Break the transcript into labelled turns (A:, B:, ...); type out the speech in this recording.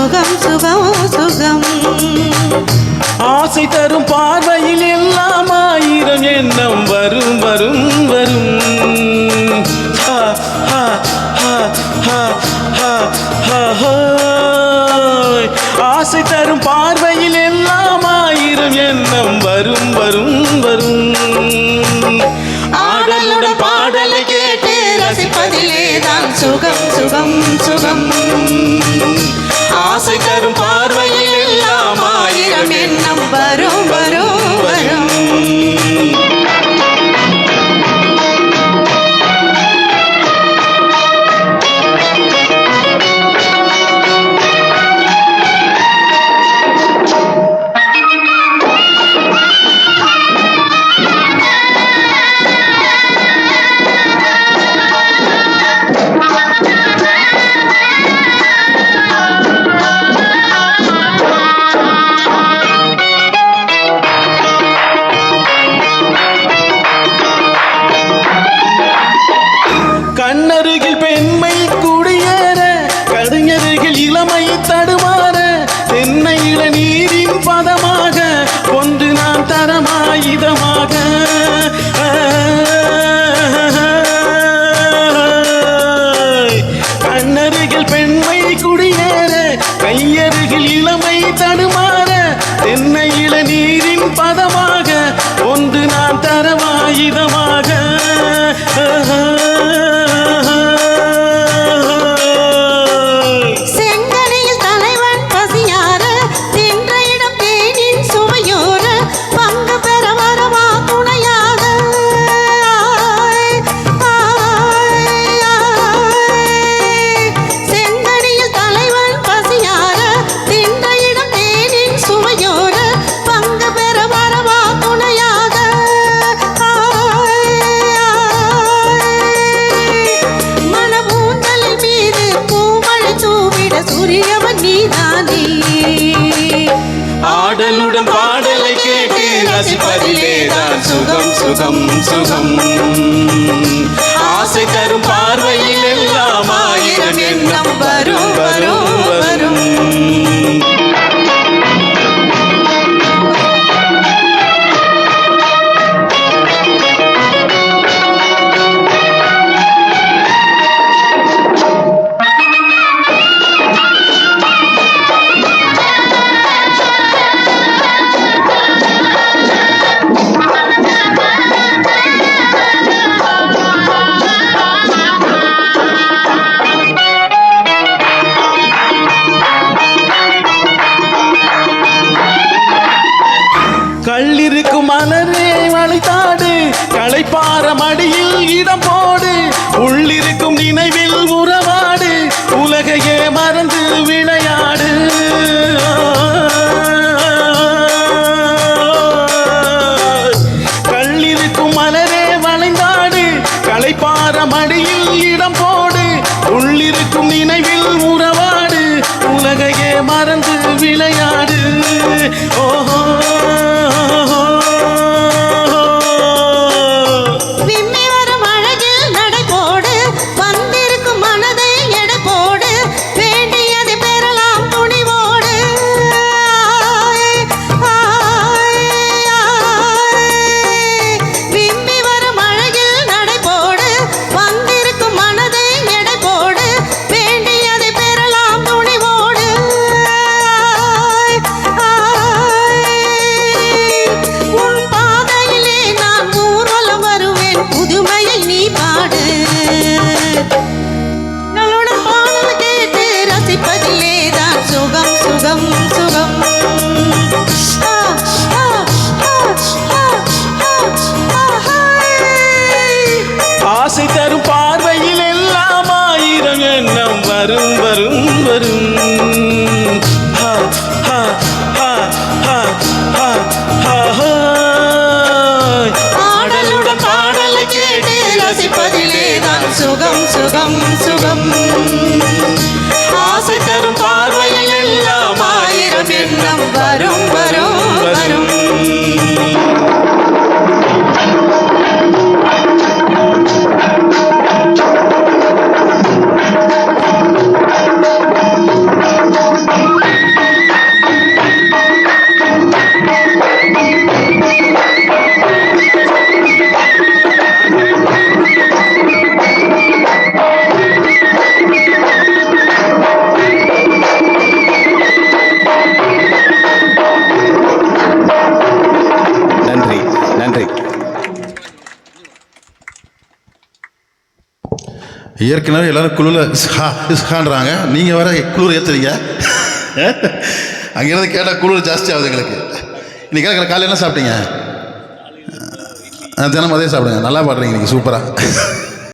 A: சுகம் சுகம் சுகம்.
B: ஆசை தரும் பார்வையில் எல்லாம் ஆயிரம் எண்ணம் வரும் வரும் வரும். ஆசை தரும் பார்வையில் எல்லாம் ஆயிரம் எண்ணம் வரும் வரும் வரும்.
A: ஆடலுடன் பாடலை கேட்டு ரசிப்பதிலேதான் சுகம் சுகம் சுகம்.
B: ஆசை தரும் பார்வையில் எல்லாம் ஆயிரம்
A: எண்ணம் வரும் வரும் வரும்.
B: கண்ணருகில் பெண்மை குடியேற, கடுஞருகில் இளமை தடுமாற, தென்னை இளநீரின் பதமாக ஒன்று நான் தரமாயுதமாக. கண்ணருகில் பெண்மை குடியேற, கையருகில் இளமை தடுமாற, தென்னை இளநீரின் பதமாக ஒன்று நான் தரமாயுதமாக. ஆடலுடன் பாடலை கேட்டு ரசிப்பதிலேதான் சுகம் சுகம் சுகம். ஆசை தரும் பார்வையில் எல்லாம் ஆயிரம் எண்ணம் வரும் வரும் வரும். கள்ளிருக்கும் மலரே வளைத்தாடு, களைப்பார மடியில் இடம் போடு, உள்ளிருக்கும் நினைவில் உறவாடு, உலகையே மறந்து விளையாடு. கள்ளிருக்கும் மலரே வளைந்தாடு, களைப்பார மடியில் இடம் போடு, உள்ளிருக்கும் நினைவில் உறவாடு, உலகையே மறந்து விளையாடு. ஓஹோ சுகம் சுகம் சுகம். ஆசை தரும் பார்வையில் எல்லாம் ஆயிரம் எண்ணம் வரும் வரும் வரும். ஆடலுடன் பாடலை கேட்டு ரசிப்பதிலேதான் சுகம் சுகம் சுகம். ஆசை தரும் பார்வையில் எல்லாம் ஆயிரம் எண்ணம் வரும் வரும் வரும்.
A: Thank you.
C: ஏற்கனவே எல்லாரும் குளிரில் இஸ்ஹான்றாங்க, நீங்கள் வேற குளிர் ஏற்றுறீங்க. அங்கேருந்து கேட்டால் குளிர் ஜாஸ்தி ஆகுது எங்களுக்கு. இன்னைக்கு காலையில் என்ன சாப்பிட்டீங்க? தினமும் அதே சாப்பிடுங்க. நல்லா பாடுறீங்க இன்னைக்கு, சூப்பராக.